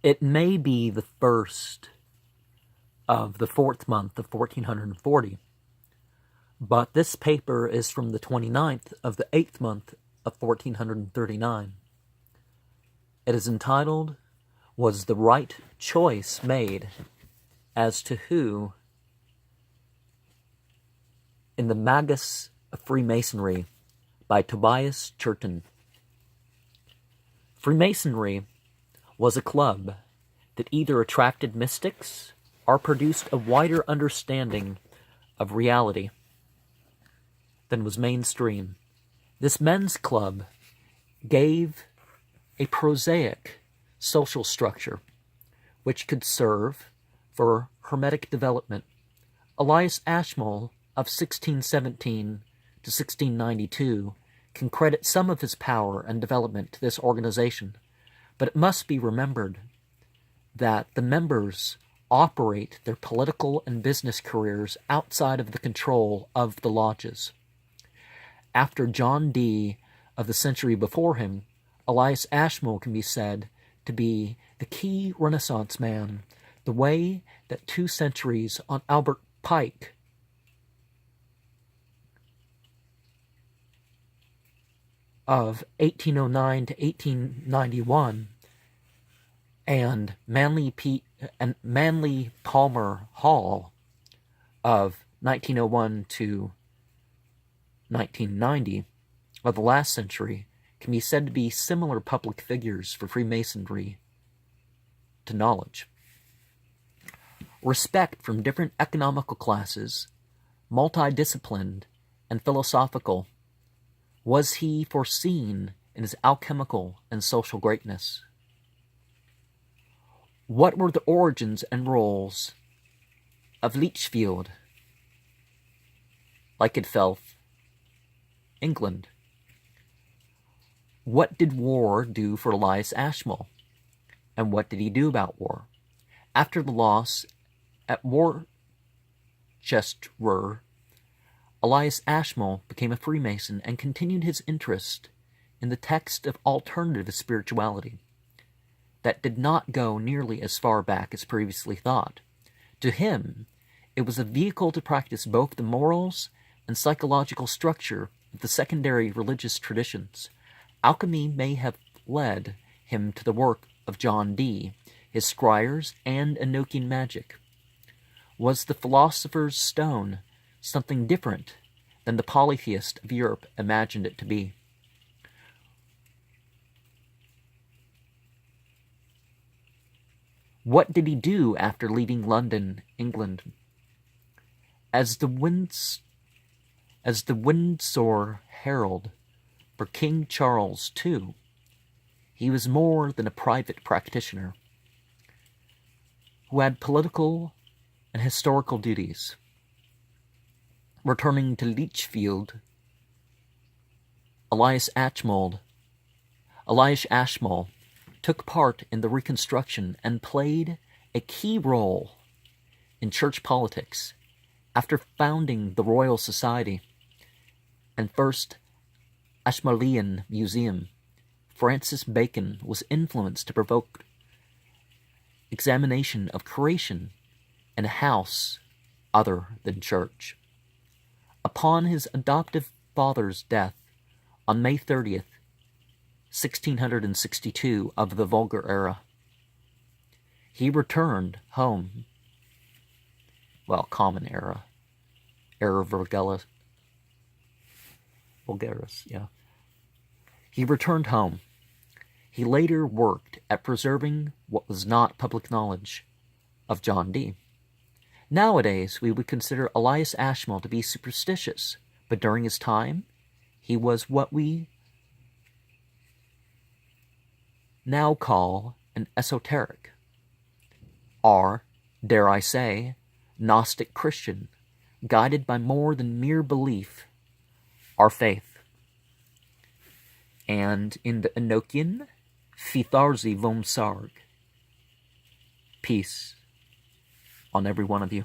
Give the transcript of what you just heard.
It may be the first of the 4th month of 1440, but this paper is from the 29th of the 8th month of 1439. It is entitled, "Was the Right Choice Made as to Who in the Magus of Freemasonry" by Tobias Churton. Freemasonry was a club that either attracted mystics or produced a wider understanding of reality than was mainstream. This men's club gave a prosaic social structure which could serve for hermetic development. Elias Ashmole of 1617 to 1692 can credit some of his power and development to this organization, but it must be remembered that the members operate their political and business careers outside of the control of the lodges. After John Dee of the century before him, Elias Ashmole can be said to be the key Renaissance man, the way that 2 centuries on Albert Pike of 1809 to 1891 and Manly Palmer Hall of 1901 to 1990 of the last century can be said to be similar public figures for Freemasonry to knowledge. Respect from different economical classes, multidisciplined and philosophical, was he foreseen in his alchemical and social greatness? What were the origins and roles of Lichfield, Lyckenfelth, England? What did war do for Elias Ashmole? And what did he do about war? After the loss at Worcester, Elias Ashmole became a Freemason and continued his interest in the text of alternative spirituality that did not go nearly as far back as previously thought. To him, it was a vehicle to practice both the morals and psychological structure of the secondary religious traditions. Alchemy may have led him to the work of John Dee, his scryers, and Enochian magic. Was the philosopher's stone something different than the polytheist of Europe imagined it to be? What did he do after leaving London, England? As the Windsor Herald for King Charles II, he was more than a private practitioner who had political and historical duties. Returning to Lichfield, Elias Ashmole took part in the Reconstruction and played a key role in church politics after founding the Royal Society and First Ashmolean Museum. Francis Bacon was influenced to provoke examination of creation in a house other than church. Upon his adoptive father's death on May 30th, 1662 of the Vulgar Era, he returned home. Common Era. Era Vulgaris, yeah. He returned home. He later worked at preserving what was not public knowledge of John Dee. Nowadays, we would consider Elias Ashmole to be superstitious, but during his time, he was what we now call an esoteric, or, dare I say, Gnostic Christian, guided by more than mere belief or faith. And in the Enochian, Fitharzi vom Sarg. Peace on every one of you.